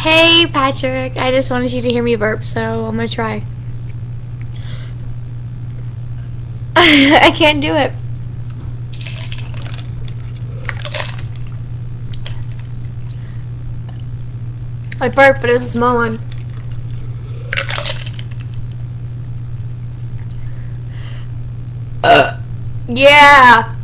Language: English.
Hey, Patrick. I just wanted you to hear me burp, so I'm gonna try. I can't do it. I burped, but it was a small one. Yeah.